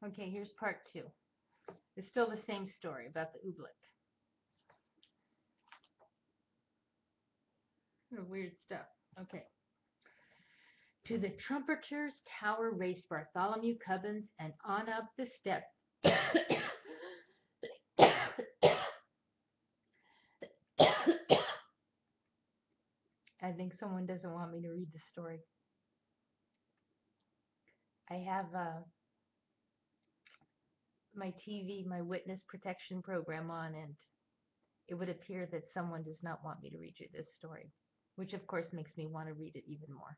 Okay, here's part two. It's still the same story about the oobleck. Weird stuff. Okay. To the trumpeter's tower raced Bartholomew Cubbins, and on up the steps. I think someone doesn't want me to read the story. I have my TV, my witness protection program on, and it would appear that someone does not want me to read you this story, which of course makes me want to read it even more.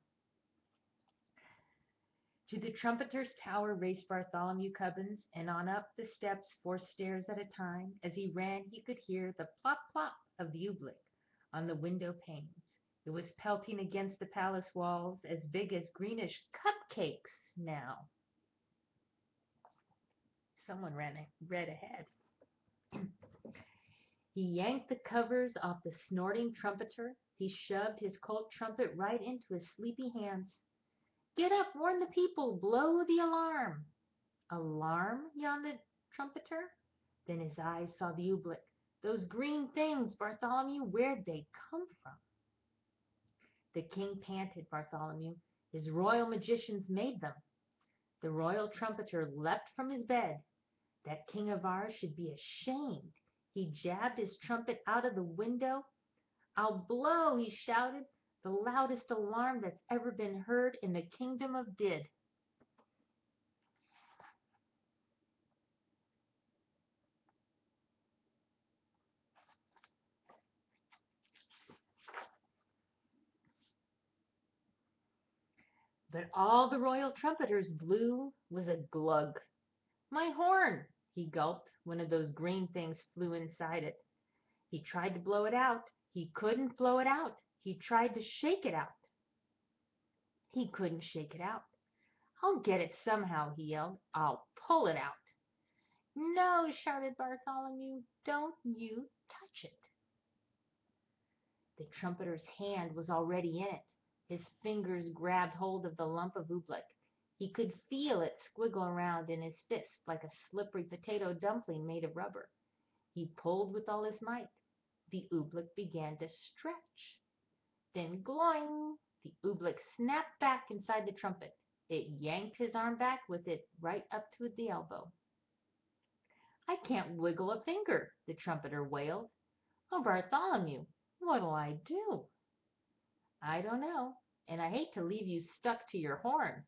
To the trumpeter's tower raced Bartholomew Cubbins, and on up the steps 4 stairs at a time. As he ran, he could hear the plop plop of the oobleck on the window panes. It was pelting against the palace walls, as big as greenish cupcakes now. Someone read ahead. He yanked the covers off the snorting trumpeter. He shoved his Colt trumpet right into his sleepy hands. Get up, warn the people, blow the alarm. Alarm? Yawned the trumpeter. Then his eyes saw the oobleck. Those green things, Bartholomew, where'd they come from? The king panted, Bartholomew. His royal magicians made them. The royal trumpeter leapt from his bed. That king of ours should be ashamed. He jabbed his trumpet out of the window. I'll blow, he shouted, the loudest alarm that's ever been heard in the kingdom of Did. But all the royal trumpeters blew was a glug. My horn, he gulped. One of those green things flew inside it. He tried to blow it out. He couldn't blow it out. He tried to shake it out. He couldn't shake it out. I'll get it somehow, he yelled. I'll pull it out. No, shouted Bartholomew, don't you touch it. The trumpeter's hand was already in it. His fingers grabbed hold of the lump of oobleck. He could feel it squiggle around in his fist like a slippery potato dumpling made of rubber. He pulled with all his might. The oobleck began to stretch. Then gloing, the oobleck snapped back inside the trumpet. It yanked his arm back with it right up to the elbow. I can't wiggle a finger, the trumpeter wailed. Oh, Bartholomew, what'll I do? I don't know, and I hate to leave you stuck to your horn.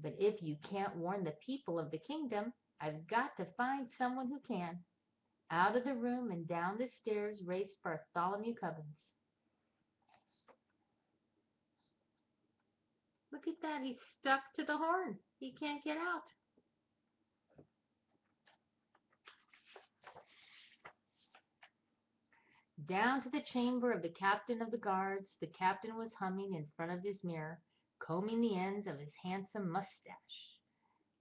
But if you can't warn the people of the kingdom, I've got to find someone who can. Out of the room and down the stairs raced Bartholomew Cubbins. Look at that, he's stuck to the horn. He can't get out. Down to the chamber of the captain of the guards. The captain was humming in front of his mirror, combing the ends of his handsome mustache.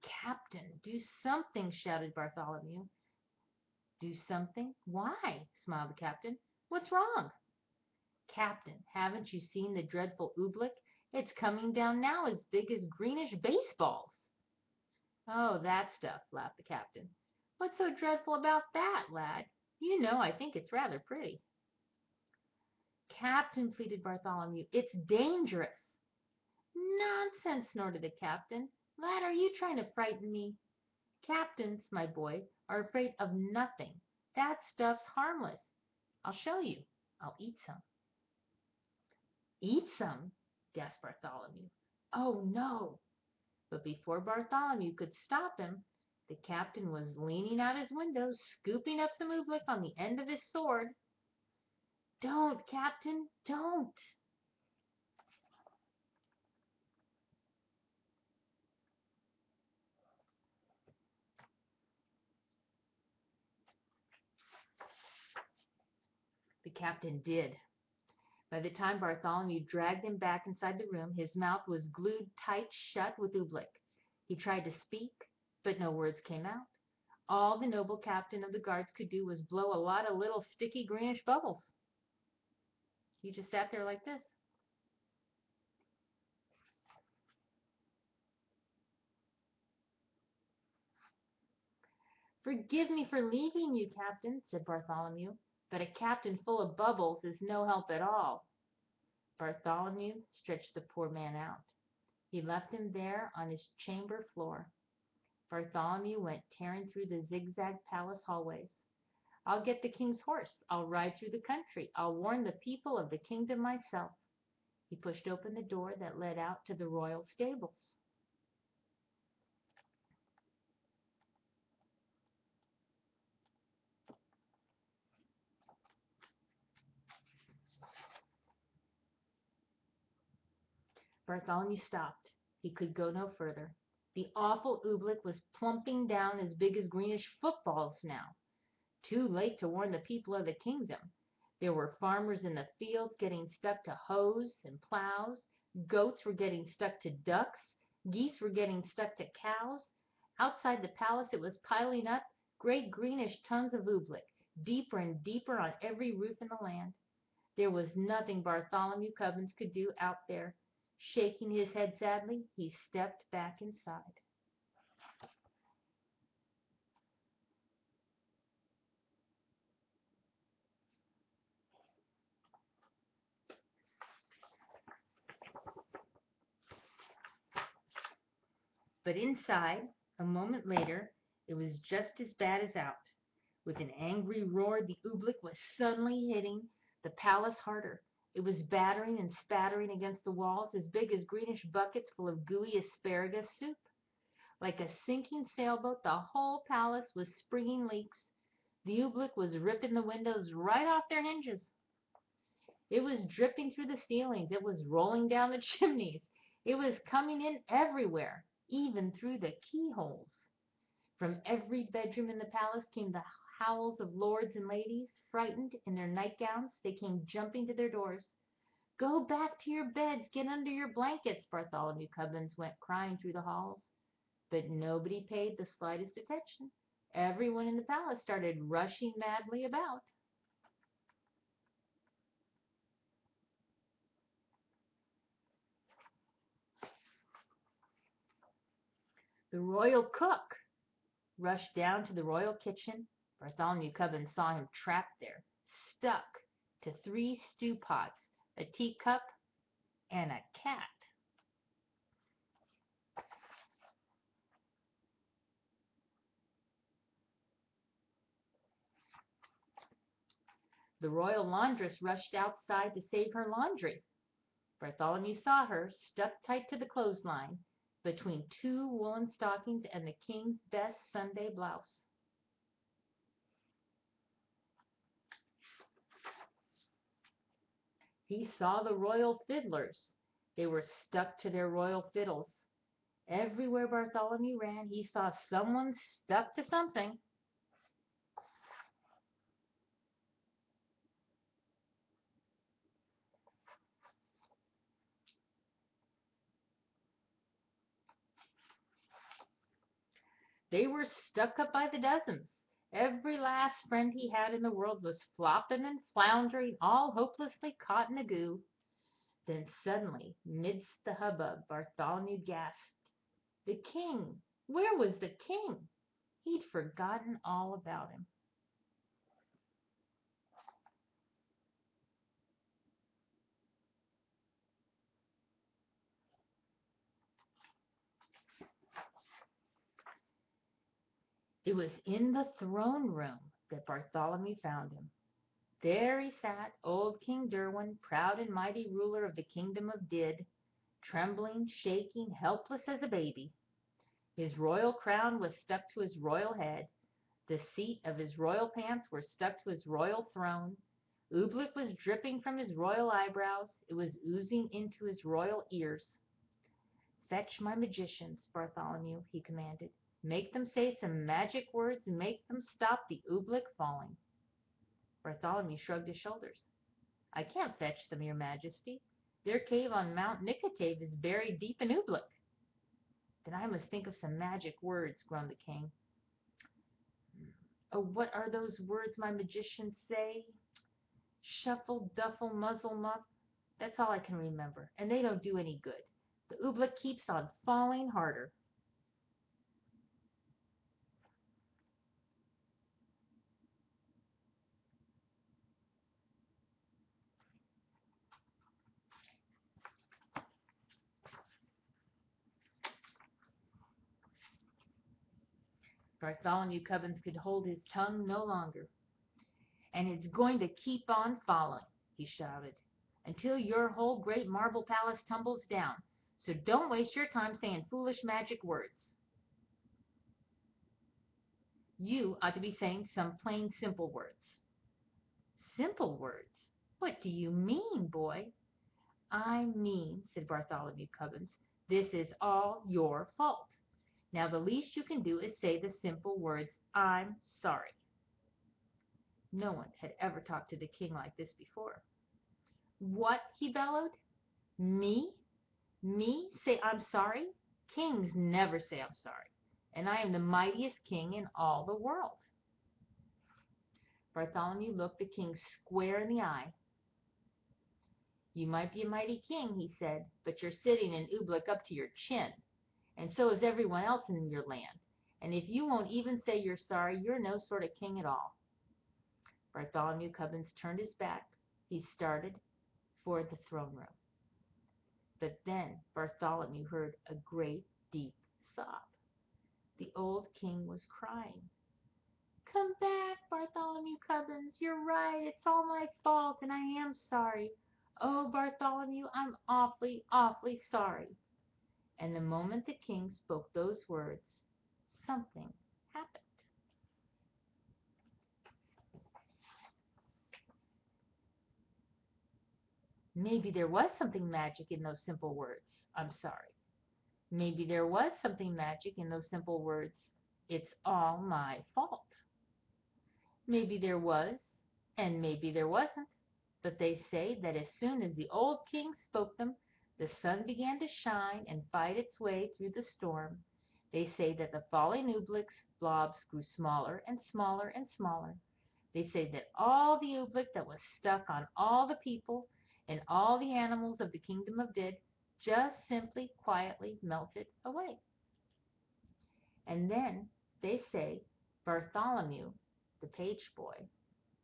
Captain, do something, shouted Bartholomew. Do something? Why? Smiled the captain. What's wrong? Captain, haven't you seen the dreadful oobleck? It's coming down now as big as greenish baseballs. Oh, that stuff, laughed the captain. What's so dreadful about that, lad? You know I think it's rather pretty. Captain, pleaded Bartholomew, it's dangerous. Nonsense, snorted the captain. Lad, are you trying to frighten me? Captains, my boy, are afraid of nothing. That stuff's harmless. I'll show you. I'll eat some. Eat some? Gasped Bartholomew. Oh, no. But before Bartholomew could stop him, the captain was leaning out his window, scooping up some oobleck on the end of his sword. Don't, Captain, don't. The captain did. By the time Bartholomew dragged him back inside the room, his mouth was glued tight shut with oobleck. He tried to speak, but no words came out. All the noble captain of the guards could do was blow a lot of little sticky greenish bubbles. He just sat there like this. Forgive me for leaving you, Captain, said Bartholomew, but a captain full of bubbles is no help at all. Bartholomew stretched the poor man out. He left him there on his chamber floor. Bartholomew went tearing through the zigzag palace hallways. I'll get the king's horse. I'll ride through the country. I'll warn the people of the kingdom myself. He pushed open the door that led out to the royal stables. Bartholomew stopped. He could go no further. The awful oobleck was plumping down as big as greenish footballs now. Too late to warn the people of the kingdom. There were farmers in the fields getting stuck to hoes and plows. Goats were getting stuck to ducks. Geese were getting stuck to cows. Outside the palace it was piling up, great greenish tons of oobleck, deeper and deeper on every roof in the land. There was nothing Bartholomew Cubbins could do out there. Shaking his head sadly, he stepped back inside. But inside, a moment later, it was just as bad as out. With an angry roar, the oobleck was suddenly hitting the palace harder. It was battering and spattering against the walls as big as greenish buckets full of gooey asparagus soup. Like a sinking sailboat, the whole palace was springing leaks. The oobleck was ripping the windows right off their hinges. It was dripping through the ceilings. It was rolling down the chimneys. It was coming in everywhere, even through the keyholes. From every bedroom in the palace came the howls of lords and ladies, frightened in their nightgowns. They came jumping to their doors. Go back to your beds, get under your blankets, Bartholomew Cubbins went crying through the halls. But nobody paid the slightest attention. Everyone in the palace started rushing madly about. The royal cook rushed down to the royal kitchen. Bartholomew Cubbins saw him trapped there, stuck to 3 stew pots, a teacup, and a cat. The royal laundress rushed outside to save her laundry. Bartholomew saw her, stuck tight to the clothesline, between 2 woolen stockings and the king's best Sunday blouse. He saw the royal fiddlers. They were stuck to their royal fiddles. Everywhere Bartholomew ran, he saw someone stuck to something. They were stuck up by the dozens. Every last friend he had in the world was flopping and floundering, all hopelessly caught in the goo. Then suddenly, midst the hubbub, Bartholomew gasped, "The king! Where was the king?" He'd forgotten all about him. It was in the throne room that Bartholomew found him. There he sat, old King Derwin, proud and mighty ruler of the kingdom of Did, trembling, shaking, helpless as a baby. His royal crown was stuck to his royal head. The seat of his royal pants were stuck to his royal throne. Oobleck was dripping from his royal eyebrows. It was oozing into his royal ears. "Fetch my magicians, Bartholomew," he commanded. "Make them say some magic words and make them stop the oobleck falling." Bartholomew shrugged his shoulders. "I can't fetch them, your majesty. Their cave on Mount Nicotave is buried deep in oobleck." "Then I must think of some magic words," groaned the king. "Oh, what are those words my magicians say? Shuffle, duffle, muzzle, muff. That's all I can remember, and they don't do any good. The oobleck keeps on falling harder." Bartholomew Cubbins could hold his tongue no longer. "And it's going to keep on falling," he shouted, "until your whole great marble palace tumbles down. So don't waste your time saying foolish magic words. You ought to be saying some plain simple words." "Simple words? What do you mean, boy?" "I mean," said Bartholomew Cubbins, "this is all your fault. Now the least you can do is say the simple words, 'I'm sorry.'" No one had ever talked to the king like this before. "What?" he bellowed. "Me? Me say I'm sorry? Kings never say I'm sorry, and I am the mightiest king in all the world." Bartholomew looked the king square in the eye. "You might be a mighty king," he said, "but you're sitting in oobleck up to your chin, and so is everyone else in your land. And if you won't even say you're sorry, you're no sort of king at all." Bartholomew Cubbins turned his back. He started for the throne room. But then Bartholomew heard a great deep sob. The old king was crying. "Come back, Bartholomew Cubbins. You're right. It's all my fault, and I am sorry. Oh, Bartholomew, I'm awfully, awfully sorry." And the moment the king spoke those words, something happened. Maybe there was something magic in those simple words, "I'm sorry." Maybe there was something magic in those simple words, "It's all my fault." Maybe there was, and maybe there wasn't, but they say that as soon as the old king spoke them, the sun began to shine and fight its way through the storm. They say that the falling oobleck's blobs grew smaller and smaller and smaller. They say that all the oobleck that was stuck on all the people and all the animals of the kingdom of Did just simply quietly melted away. And then they say Bartholomew, the page boy,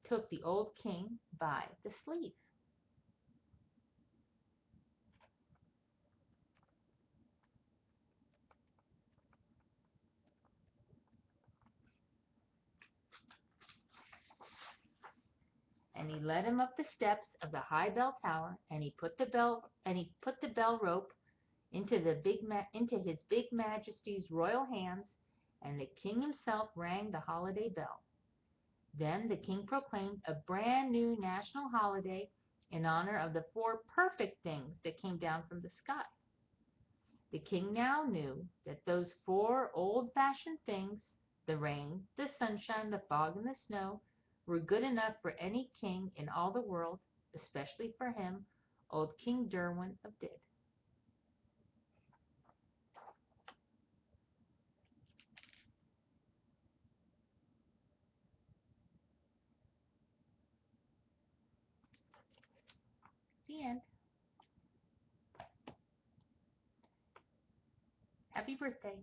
took the old king by the sleeve. And he led him up the steps of the high bell tower, and he put the bell rope into his big majesty's royal hands, and the king himself rang the holiday bell. Then the king proclaimed a brand new national holiday in honor of the 4 perfect things that came down from the sky. The king now knew that those 4 old-fashioned things, the rain, the sunshine, the fog, and the snow, were good enough for any king in all the world, especially for him, old King Derwin of Did. The end. Happy birthday.